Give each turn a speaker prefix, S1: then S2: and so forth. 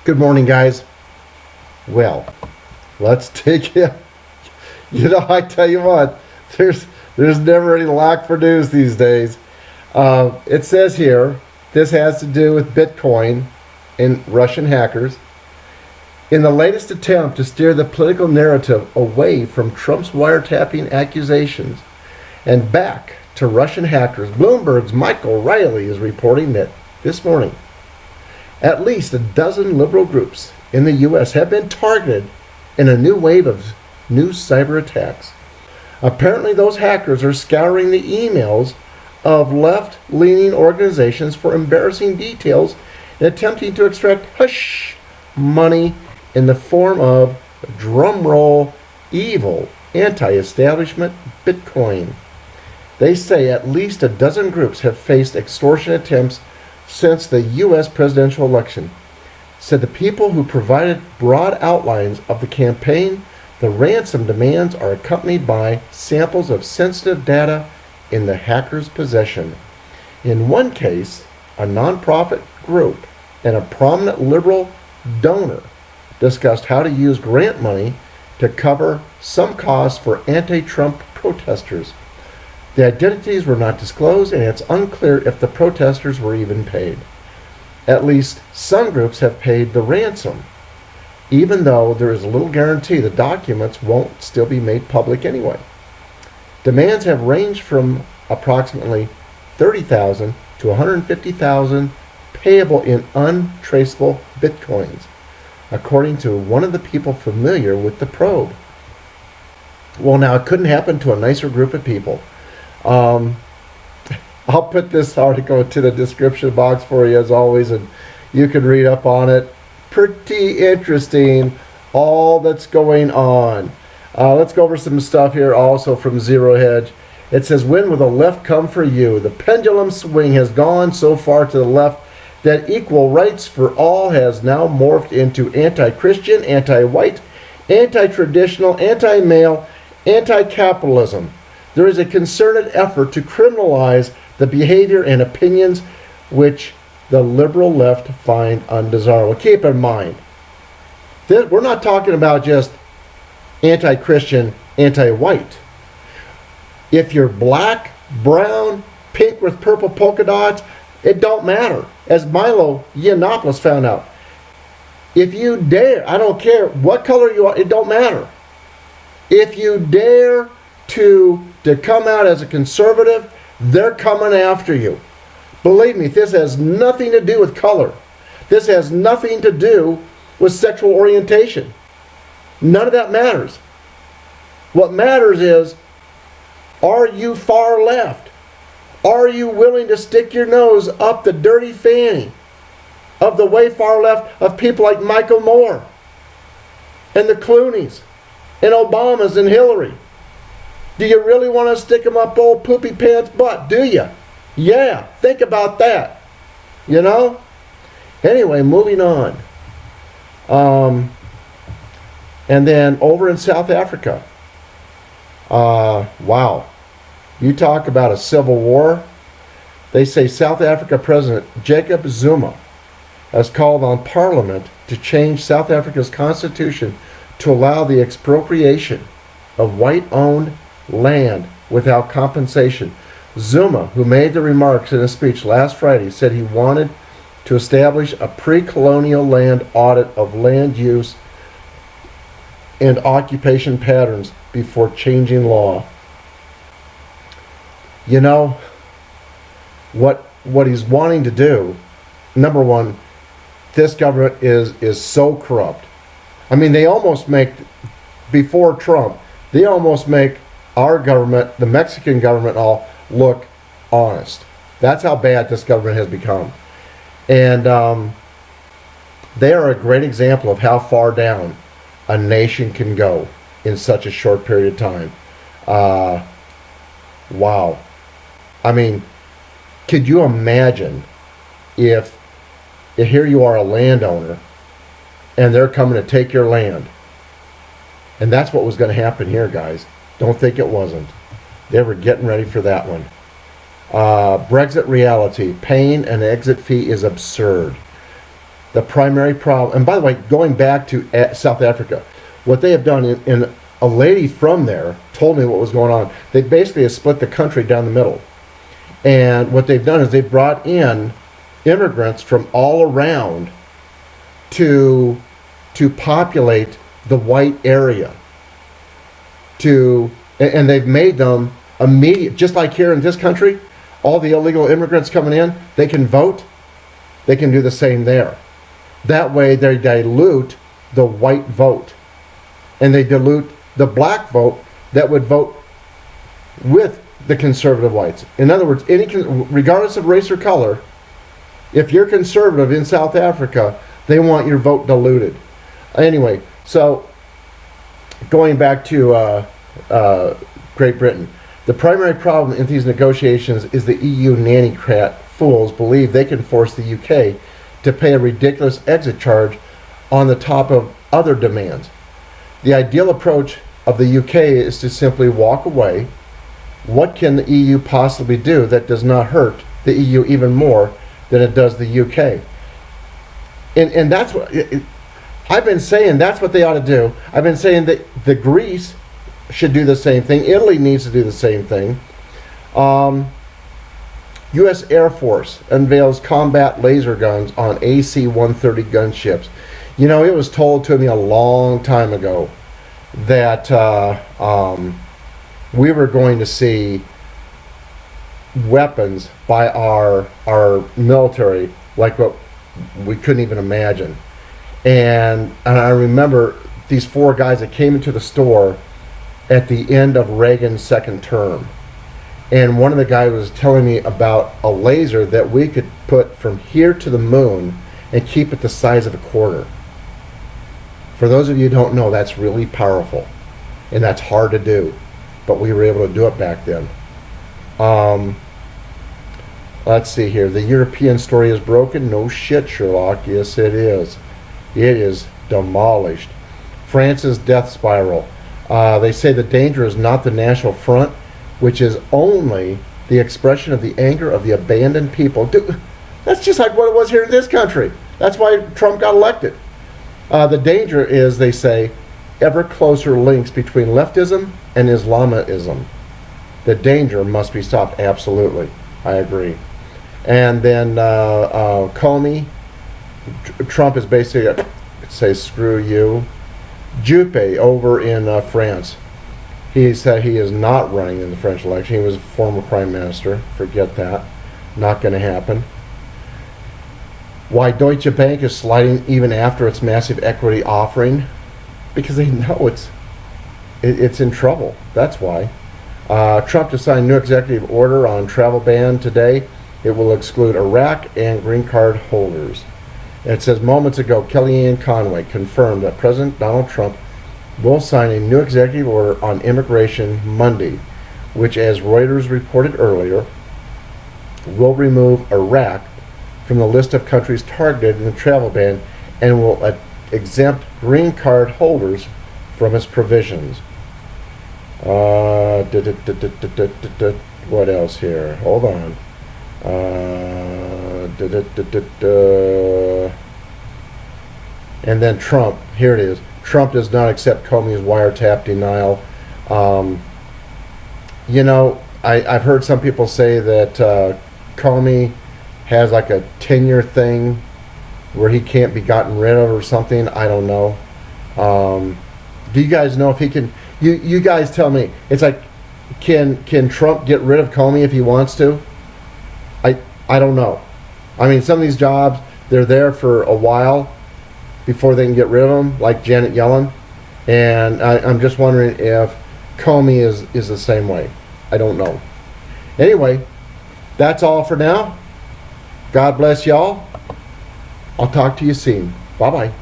S1: Good morning, guys. Well, let's take it. I tell you what, there's never any lack for news these days. It says here, this has to do with Bitcoin and Russian hackers. In the latest attempt to steer the political narrative away from Trump's wiretapping accusations and back to Russian hackers, Bloomberg's Michael Riley is reporting that this morning, at least a dozen liberal groups in the U.S. have been targeted in a new wave of new cyber attacks. Apparently, those hackers are scouring the emails of left-leaning organizations for embarrassing details and attempting to extract hush money in the form of, drumroll, evil anti-establishment Bitcoin. They say at least a dozen groups have faced extortion attempts since the U.S. presidential election. Said the people who provided broad outlines of the campaign, the ransom demands are accompanied by samples of sensitive data in the hacker's possession. In one case, a nonprofit group and a prominent liberal donor discussed how to use grant money to cover some costs for anti-Trump protesters. The identities were not disclosed, and it's unclear if the protesters were even paid. At least some groups have paid the ransom, even though there is little guarantee the documents won't still be made public anyway. Demands have ranged from approximately $30,000 to $150,000 payable in untraceable bitcoins, according to one of the people familiar with the probe. Well, now, it couldn't happen to a nicer group of people. I'll put this article into the description box for you as always, and you can read up on it. Pretty interesting, all that's going on. Let's go over some stuff here also from Zero Hedge. It says, when will the left come for you? The pendulum swing has gone so far to the left that equal rights for all has now morphed into anti-Christian, anti-white, anti-traditional, anti-male, anti-capitalism. There is a concerted effort to criminalize the behavior and opinions which the liberal left find undesirable. Keep in mind, we're not talking about just anti-Christian, anti-white. If you're black, brown, pink with purple polka dots, it don't matter. As Milo Yiannopoulos found out, if you dare, I don't care what color you are, it don't matter. If you dare to come out as a conservative, they're coming after you. Believe me, this has nothing to do with color. This has nothing to do with sexual orientation. None of that matters. What matters is, are you far left? Are you willing to stick your nose up the dirty fanny of the way far left of people like Michael Moore and the Clooneys and Obamas and Hillary? Do you really want to stick them up old poopy pants butt? Do you? Yeah, think about that. Anyway, moving on. And then over in South Africa. Wow. You talk about a civil war. They say South Africa President Jacob Zuma has called on Parliament to change South Africa's constitution to allow the expropriation of white-owned land without compensation. Zuma, who made the remarks in a speech last Friday, said he wanted to establish a pre-colonial land audit of land use and occupation patterns before changing law. What he's wanting to do, number one, this government is so corrupt. I mean, they almost make, before Trump, they almost make our government, the Mexican government, all look honest. That's how bad this government has become. And they are a great example of how far down a nation can go in such a short period of time. Wow. I mean, could you imagine if here you are, a landowner, and they're coming to take your land? And that's what was going to happen here, guys. Don't think it wasn't. They were getting ready for that one. Brexit reality. Paying an exit fee is absurd. the primary problem, and by the way, going back to South Africa, what they have done, and a lady from there told me what was going on. They basically have split the country down the middle. And what they've done is they've brought in immigrants from all around to populate the white area. And they've made them immediate, just like here in this country, all the illegal immigrants coming in, they can vote. They can do the same there. That way they dilute the white vote. And they dilute the black vote that would vote with the conservative whites. In other words, regardless of race or color, if you're conservative in South Africa, they want your vote diluted. Anyway, so going back to Great Britain, the primary problem in these negotiations is the EU nanny-crat fools believe they can force the UK to pay a ridiculous exit charge on the top of other demands. The ideal approach of the UK is to simply walk away. What can the EU possibly do that does not hurt the EU even more than it does the UK? And that's what I've been saying. That's what they ought to do. I've been saying that the Greece should do the same thing. Italy needs to do the same thing. U.S. Air Force unveils combat laser guns on AC-130 gunships. You know, it was told to me a long time ago that we were going to see weapons by our military like what we couldn't even imagine. And I remember these 4 guys that came into the store at the end of Reagan's second term. And one of the guys was telling me about a laser that we could put from here to the moon and keep it the size of a quarter. For those of you who don't know, that's really powerful. And that's hard to do. But we were able to do it back then. Let's see here. The European story is broken. No shit, Sherlock. Yes, it is. It is demolished. France's death spiral. They say the danger is not the National Front, which is only the expression of the anger of the abandoned people. Dude, that's just like what it was here in this country. That's why Trump got elected. The danger is, they say, ever closer links between leftism and Islamism. The danger must be stopped. Absolutely. I agree. And then Comey, Trump is basically say screw you. Juppé over in France. He said he is not running in the French election. He was a former prime minister. Forget that. Not going to happen. Why Deutsche Bank is sliding even after its massive equity offering? Because they know it's in trouble. That's why. Trump to sign new executive order on travel ban today. It will exclude Iraq and green card holders. It says moments ago, Kellyanne Conway confirmed that President Donald Trump will sign a new executive order on immigration Monday, which, as Reuters reported earlier, will remove Iraq from the list of countries targeted in the travel ban and will exempt green card holders from its provisions. What else here? Hold on. And then Trump. Here it is. Trump does not accept Comey's wiretap denial. You know, I've heard some people say that Comey has like a tenure thing where he can't be gotten rid of or something. I don't know. Do you guys know if he can? You guys tell me. It's like, can Trump get rid of Comey if he wants to? I don't know. I mean, some of these jobs, they're there for a while before they can get rid of them, like Janet Yellen. And I'm just wondering if Comey is the same way. I don't know. Anyway, that's all for now. God bless y'all. I'll talk to you soon. Bye-bye.